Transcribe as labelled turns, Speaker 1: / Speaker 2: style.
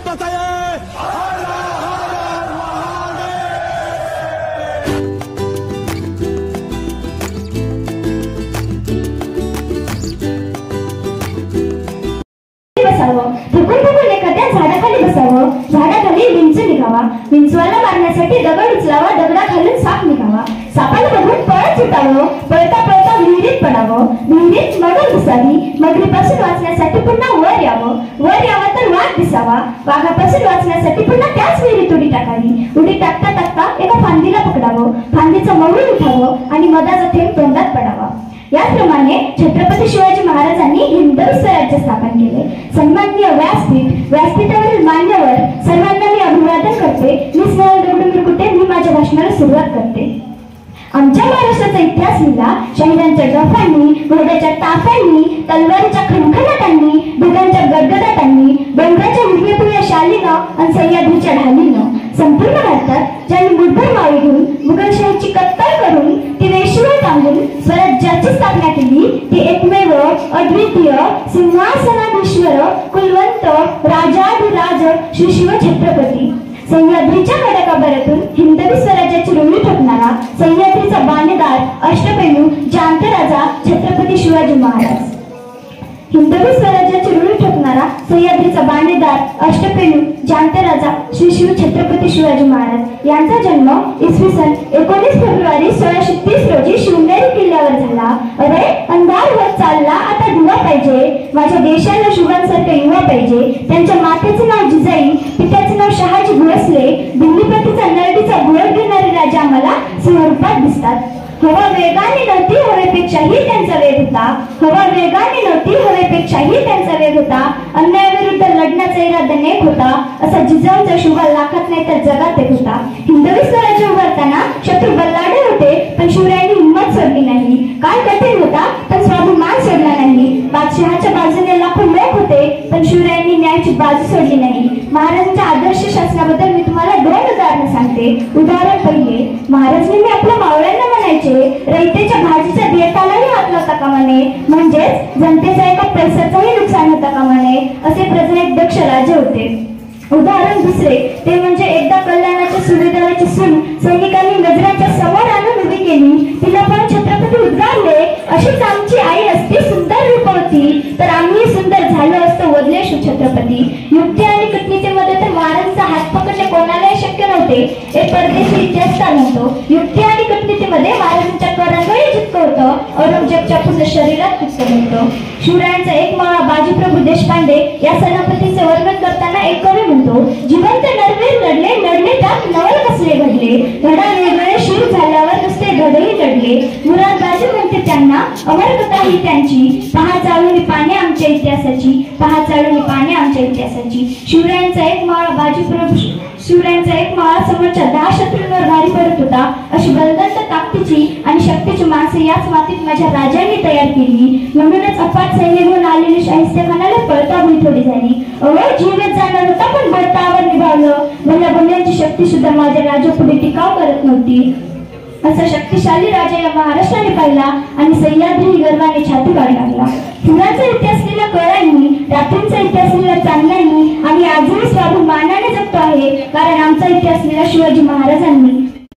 Speaker 1: थकून एखाद्या झाडाखाली बसावं, झाडाखाली विंचू निघावा, विंचवाला मारण्यासाठी दगड उचलावा, दगडाखालून साप निघावा, सापाला बघून पळत सुटावं, पळता पळता विहिरीत पडावं, विहिरीत मगर दिसावी, मगरीपासून वाचण्यासाठी पुन्हा वर यावं, वर यावं तर वाघ दिसावा, वाघापासून वाचण्यासाठी पुन्हा त्याच विहिरीत उडी टाकावी, उडी टाकता टाकता एका फांदीला पकडावं, फांदीचं मऊळ उठावं आणि मधाचा थेंब तोंडात पडावा. याप्रमाणे छत्रपती शिवाजी महाराजांनी हिंदवी स्वराज्य स्थापन केले. सन्माननीय व्यासपीठ, व्यासपीठावरील मान्यवर सर्वांना मी अभिवादन करते. मी स्नेहल गौडमिरकुटे, मी माझ्या भाषणाला सुरुवात करते. आमच्या महाराष्ट्राचा इतिहास लिहिला शहिदांच्या डफांनी, घोड्याच्या ताफ्यांनी, तलवारीच्या खणखणाटांनी, ढगांच्या गडगडाटांनी, डोंगराच्या हिरव्या शालीनं आणि सह्याद्रीच्या ढालीनं. संपूर्ण भारतात ज्यांनी मुठभर माळी घेऊन मुघलशाहीची कत्तल करून ती वेशीवर टांगून स्वराज्याची स्थापना केली, ती एकमेव अद्वितीय सिंहासनाधीश्वर कुलवंत राजाधिराज श्री शिव छत्रपती. सह्याद्रीच्या गडाकाभरातून हिंदवी स्वराज्याची रुळी ठोकणारा सह्याद्रीचा बाणेदार अष्टपैलू जांतराजा छत्रपती शिवाजी महाराज. हिंदवी स्वराज्याची रुळी ठोकणारा सह्याद्रीचा बाणेदार अष्टपैलू जांतराजा श्री शिव छत्रपती शिवाजी महाराज यांचा जन्म इसवी सन 19 फेब्रुवारी 1630 रोजी शिवनेरी किल्ल्यावर झाला. अरे अंधार होत चालला, आता दिवा पाहिजे, माझ्या देशाला शुभांसारखं युवा पाहिजे. त्यांच्या मातेचं नाव जिजाई, पित्याचं नाव शहाजी भोसले. दिल्लीपतीचा नरडीचा घोळ घेणारे राजा आम्हाला सिंहरूपात दिसतात. हवा वेगाने नव्हती, हवेपेक्षाही त्यांचा वेग होता. हवा वेगाने नव्हती, हवेपेक्षाही त्यांचा वेग होता. अन्यायाविरुद्ध लढण्याचा इरादा नेक होता. असा जिजाऊचा शुभा लाखात नाही तर जगात एक होता. हिंदवी स्वराज्य उभारताना शत्रू बल्लाढ्य होते, पण शिवरायांनी हिंमत सोडली नाही. काळ कठीण होता, पण स्वाभिमान सोडला नाही. बादशहाच्या बाजूने लाखो लोक होते, पण शिवरायांनी न्यायाची बाजू सोडली नाही. महाराजांच्या आदर्श शासनाबद्दल मी तुम्हाला 2 उदाहरणं सांगते. उदाहरण पहिले, महाराज नेहमी आपल्या मावळ्यांना म्हणायचे, रयतेच्या भाजीच्या देठालाही हात लावता कामा नये, म्हणजेच जनतेचा एका पैशाचाही नुकसान होता कामा नये, असे प्रजनेक दक्ष राजे होते. उदाहरण दुसरे, ते म्हणजे एकदा कल्याणाच्या सुभेदाराची सून सैनिकांनी नजराच्या समोर आणून उभी केली. तिला पण छत्रपती उद्गारले, अशीच आमची आई असती, सुंदर रूपवती, तर आम्ही सुंदर झालो असतो, वदले छत्रपती. युक्ती आणि कूटनीतीमध्ये तर महाराजांचा हात पकडणे कोणालाही शक्य नव्हते. एक परदेशी इतिहासकार म्हणतो, युक्ती आणि कूटनीतीमध्ये महाराजांच्या करंगळी जितकं होतं, औरंगजेबच्या पूर्ण शरीरात तितकं होतं. शिवरायांचा एक माळा बाजीप्रभू देशपांडे या सेनापतीचे वर्णन करताना एक कवी म्हणतो, जिवंत नरवीर लढले, लढले त्यात नवल कसले घडले, घडा वेगळे शिव झाल्यावर नुसते घडही लढले. मुराद बाजी म्हणते त्यांना, अमर कथा ही त्यांची, पहा चाळून पाने आमच्या इतिहासाची, पहा चाळून पाने आमच्या इतिहासाची. शिवरायांचा एक माळा बाजीप्रभू, शिवरायांचा एक माळा समोरच्या 10 शत्रूंवर भारी पडत होता. अशी बलवंत ताकदीची आणि शक्तीची माणसे याच मातीत माझ्या राजांनी तयार केली. म्हणूनच अफाट सैन्य घेऊन आलेली शाहिस्ते खानाला पळताभुई थोडी झाली. जीवच जाणार होता, पण बळतावर निभावलं. भल्या भल्यांची शक्ती सुद्धा माझ्या राजा पुढे टिकाव करत नव्हती. असा शक्तिशाली राजा या महाराष्ट्राने पाहिला आणि सह्याद्री गर्वाने छाती काढ लागला. फुलाचा इतिहास लिहिला कळ्यांनी, रात्रींचा इतिहास लिहिला चांगल्यांनी, आणि आजही स्वाभिमानाने जगतो आहे, कारण आमचा इतिहास लिहिला शिवाजी महाराजांनी.